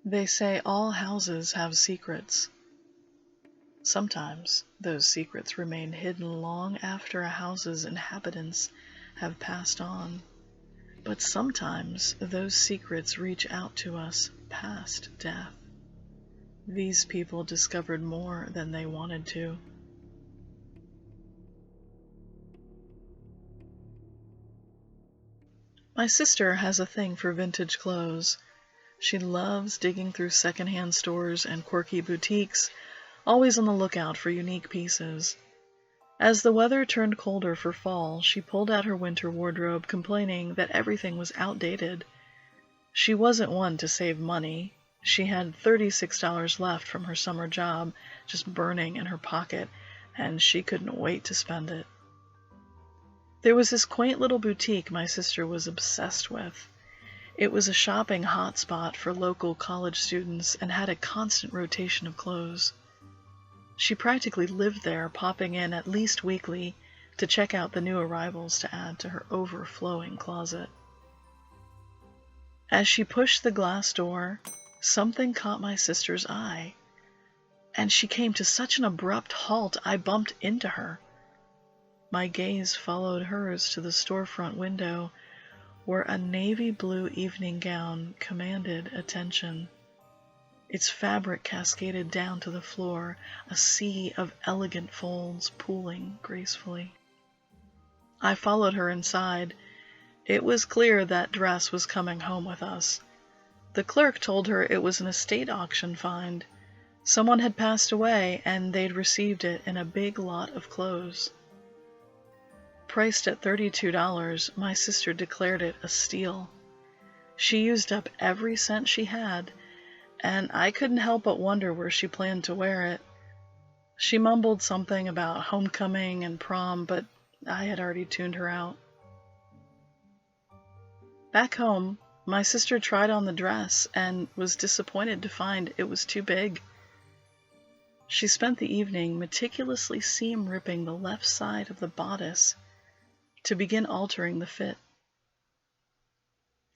They say all houses have secrets. Sometimes those secrets remain hidden long after a house's inhabitants have passed on. But sometimes those secrets reach out to us past death. These people discovered more than they wanted to. My sister has a thing for vintage clothes. She loves digging through secondhand stores and quirky boutiques, always on the lookout for unique pieces. As the weather turned colder for fall, she pulled out her winter wardrobe, complaining that everything was outdated. She wasn't one to save money. She had $36 left from her summer job, just burning in her pocket, and she couldn't wait to spend it. There was this quaint little boutique my sister was obsessed with. It was a shopping hotspot for local college students and had a constant rotation of clothes. She practically lived there, popping in at least weekly to check out the new arrivals to add to her overflowing closet. As she pushed the glass door, something caught my sister's eye, and she came to such an abrupt halt I bumped into her. My gaze followed hers to the storefront window, where a navy blue evening gown commanded attention. Its fabric cascaded down to the floor, a sea of elegant folds pooling gracefully. I followed her inside. It was clear that dress was coming home with us. The clerk told her it was an estate auction find. Someone had passed away, and they'd received it in a big lot of clothes. Priced at $32, my sister declared it a steal. She used up every cent she had, and I couldn't help but wonder where she planned to wear it. She mumbled something about homecoming and prom, but I had already tuned her out. Back home, my sister tried on the dress and was disappointed to find it was too big. She spent the evening meticulously seam-ripping the left side of the bodice to begin altering the fit.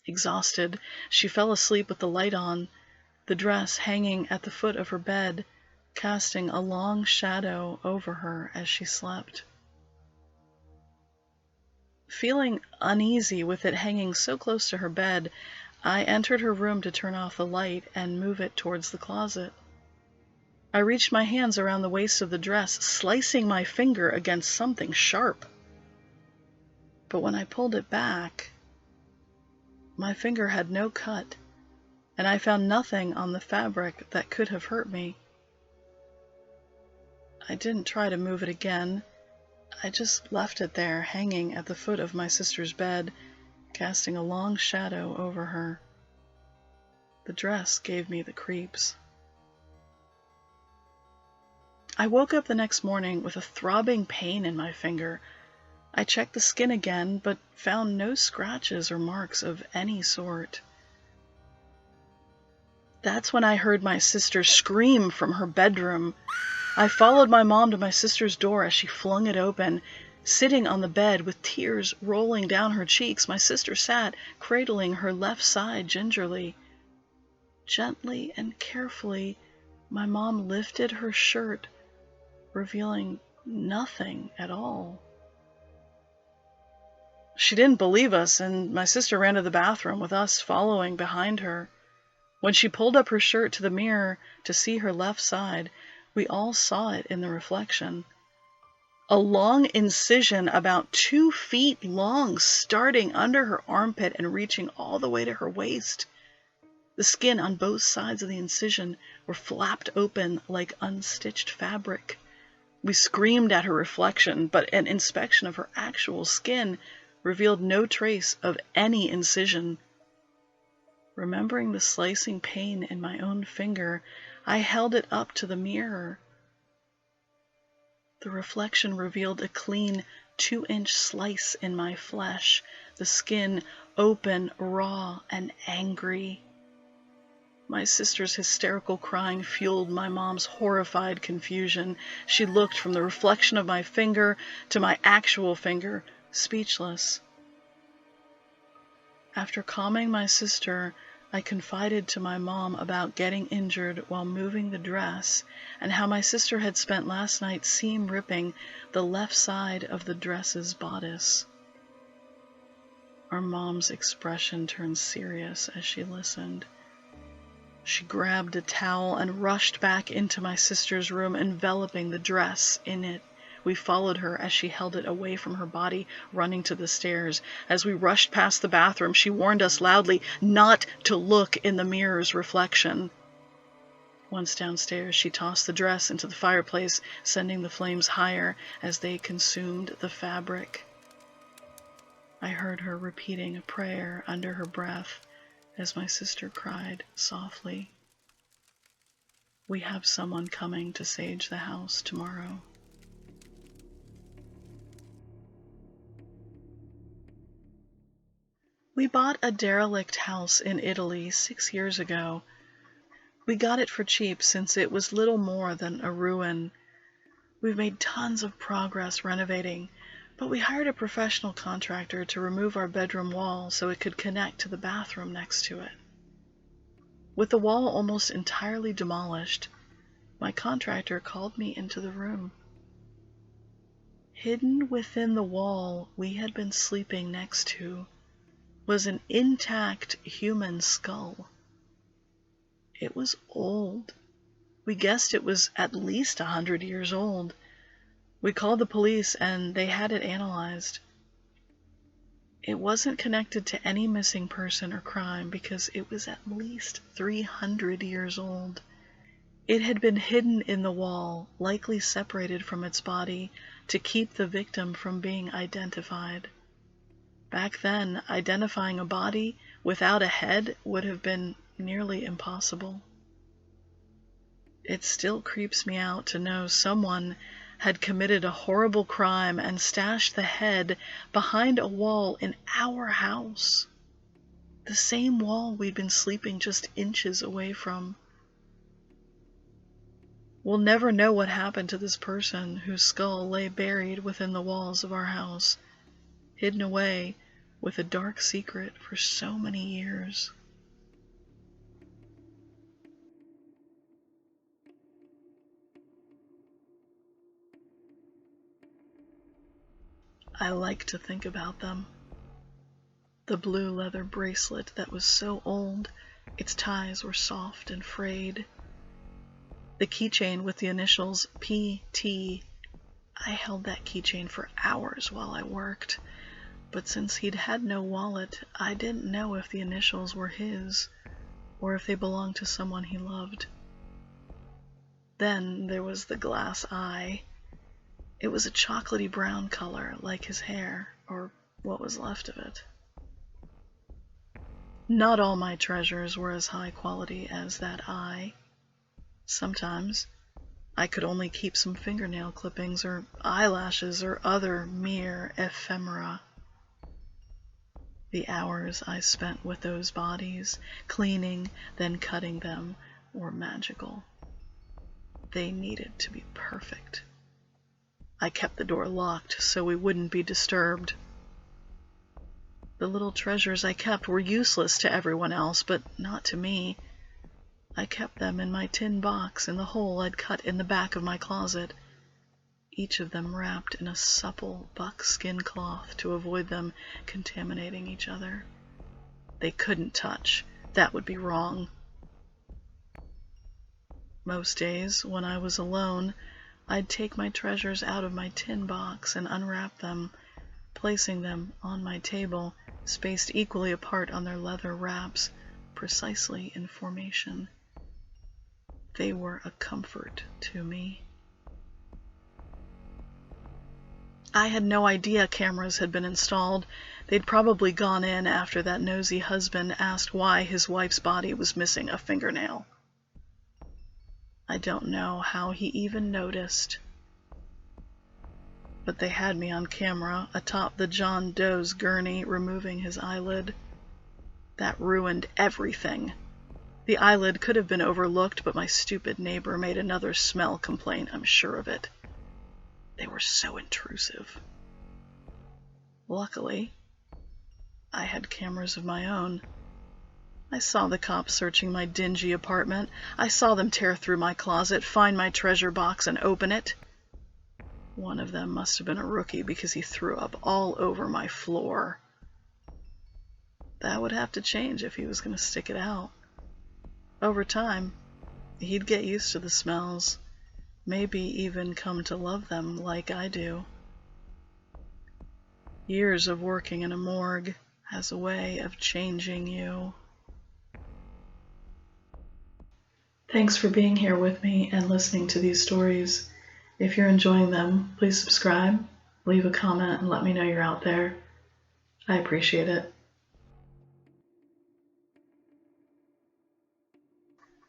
Exhausted, she fell asleep with the light on, the dress hanging at the foot of her bed, casting a long shadow over her as she slept. Feeling uneasy with it hanging so close to her bed, I entered her room to turn off the light and move it towards the closet. I reached my hands around the waist of the dress, slicing my finger against something sharp. But when I pulled it back, my finger had no cut, and I found nothing on the fabric that could have hurt me. I didn't try to move it again. I just left it there, hanging at the foot of my sister's bed, casting a long shadow over her. The dress gave me the creeps. I woke up the next morning with a throbbing pain in my finger. I checked the skin again, but found no scratches or marks of any sort. That's when I heard my sister scream from her bedroom. I followed my mom to my sister's door as she flung it open. Sitting on the bed with tears rolling down her cheeks, my sister sat, cradling her left side gingerly. Gently and carefully, my mom lifted her shirt, revealing nothing at all. She didn't believe us, and my sister ran to the bathroom with us following behind her. When she pulled up her shirt to the mirror to see her left side, we all saw it in the reflection. A long incision about 2 feet long, starting under her armpit and reaching all the way to her waist. The skin on both sides of the incision were flapped open like unstitched fabric. We screamed at her reflection, but an inspection of her actual skin revealed no trace of any incision. Remembering the slicing pain in my own finger, I held it up to the mirror. The reflection revealed a clean 2-inch slice in my flesh, the skin open, raw, and angry. My sister's hysterical crying fueled my mom's horrified confusion. She looked from the reflection of my finger to my actual finger, speechless. After calming my sister, I confided to my mom about getting injured while moving the dress and how my sister had spent last night seam ripping the left side of the dress's bodice. Our mom's expression turned serious as she listened. She grabbed a towel and rushed back into my sister's room, enveloping the dress in it. We followed her as she held it away from her body, running to the stairs. As we rushed past the bathroom, she warned us loudly not to look in the mirror's reflection. Once downstairs, she tossed the dress into the fireplace, sending the flames higher as they consumed the fabric. I heard her repeating a prayer under her breath as my sister cried softly. We have someone coming to sage the house tomorrow. We bought a derelict house in Italy 6 years ago. We got it for cheap since it was little more than a ruin. We've made tons of progress renovating, but we hired a professional contractor to remove our bedroom wall so it could connect to the bathroom next to it. With the wall almost entirely demolished, my contractor called me into the room. Hidden within the wall we had been sleeping next to was an intact human skull. It was old. We guessed it was at least 100 years old. We called the police and they had it analyzed. It wasn't connected to any missing person or crime because it was at least 300 years old. It had been hidden in the wall, likely separated from its body to keep the victim from being identified. Back then, identifying a body without a head would have been nearly impossible. It still creeps me out to know someone had committed a horrible crime and stashed the head behind a wall in our house, the same wall we'd been sleeping just inches away from. We'll never know what happened to this person whose skull lay buried within the walls of our house, hidden away with a dark secret for so many years. I like to think about them. The blue leather bracelet that was so old, its ties were soft and frayed. The keychain with the initials PT. I held that keychain for hours while I worked. But since he'd had no wallet, I didn't know if the initials were his, or if they belonged to someone he loved. Then there was the glass eye. It was a chocolatey brown color, like his hair, or what was left of it. Not all my treasures were as high quality as that eye. Sometimes I could only keep some fingernail clippings or eyelashes or other mere ephemera. The hours I spent with those bodies, cleaning, then cutting them, were magical. They needed to be perfect. I kept the door locked so we wouldn't be disturbed. The little treasures I kept were useless to everyone else, but not to me. I kept them in my tin box in the hole I'd cut in the back of my closet, each of them wrapped in a supple buckskin cloth to avoid them contaminating each other. They couldn't touch. That would be wrong. Most days, when I was alone, I'd take my treasures out of my tin box and unwrap them, placing them on my table, spaced equally apart on their leather wraps, precisely in formation. They were a comfort to me. I had no idea cameras had been installed. They'd probably gone in after that nosy husband asked why his wife's body was missing a fingernail. I don't know how he even noticed. But they had me on camera atop the John Doe's gurney, removing his eyelid. That ruined everything. The eyelid could have been overlooked, but my stupid neighbor made another smell complaint, I'm sure of it. They were so intrusive. Luckily, I had cameras of my own. I saw the cops searching my dingy apartment. I saw them tear through my closet, find my treasure box, and open it. One of them must have been a rookie because he threw up all over my floor. That would have to change if he was going to stick it out. Over time, he'd get used to the smells, maybe even come to love them like I do. Years of working in a morgue has a way of changing you. Thanks for being here with me and listening to these stories. If you're enjoying them, please subscribe, leave a comment, and let me know you're out there. I appreciate it.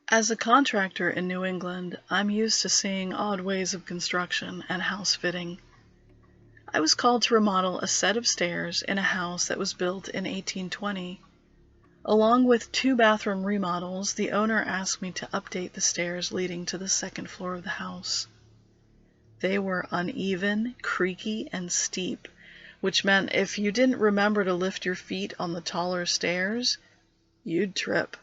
As a contractor in New England, I'm used to seeing odd ways of construction and house fitting. I was called to remodel a set of stairs in a house that was built in 1820. Along with 2 bathroom remodels, the owner asked me to update the stairs leading to the second floor of the house. They were uneven, creaky, and steep, which meant if you didn't remember to lift your feet on the taller stairs, you'd trip.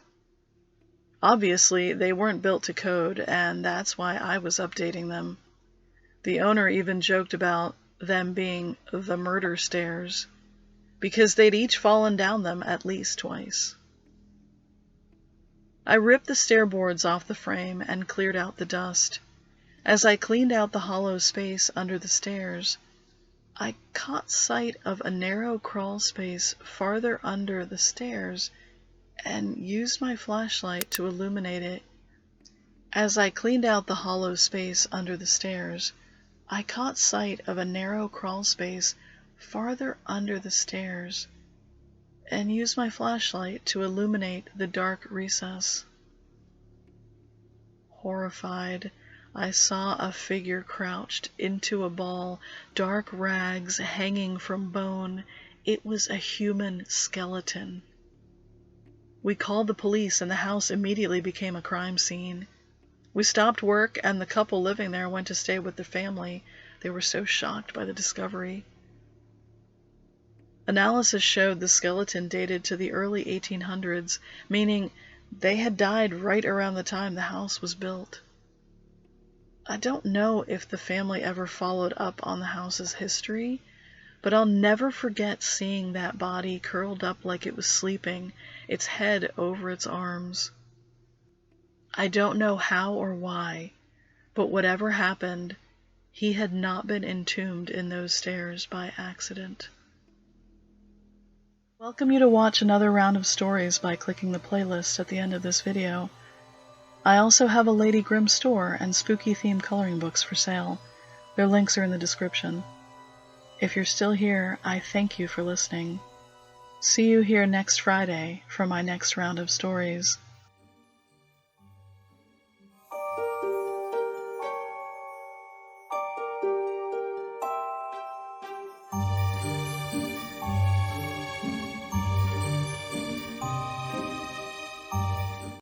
Obviously, they weren't built to code, and that's why I was updating them. The owner even joked about them being the murder stairs, because they'd each fallen down them at least twice. I ripped the stair boards off the frame and cleared out the dust. As I cleaned out the hollow space under the stairs, I caught sight of a narrow crawl space farther under the stairs and used my flashlight to illuminate it. As I cleaned out the hollow space under the stairs, I caught sight of a narrow crawl space farther under the stairs and used my flashlight to illuminate the dark recess. Horrified, I saw a figure crouched into a ball, dark rags hanging from bone. It was a human skeleton. We called the police, and the house immediately became a crime scene. We stopped work, and the couple living there went to stay with their family. They were so shocked by the discovery. Analysis showed the skeleton dated to the early 1800s, meaning they had died right around the time the house was built. I don't know if the family ever followed up on the house's history, but I'll never forget seeing that body curled up like it was sleeping, its head over its arms. I don't know how or why, but whatever happened, he had not been entombed in those stairs by accident. Welcome you to watch another round of stories by clicking the playlist at the end of this video. I also have a Lady Grimm store and spooky themed coloring books for sale. Their links are in the description. If you're still here, I thank you for listening. See you here next Friday for my next round of stories.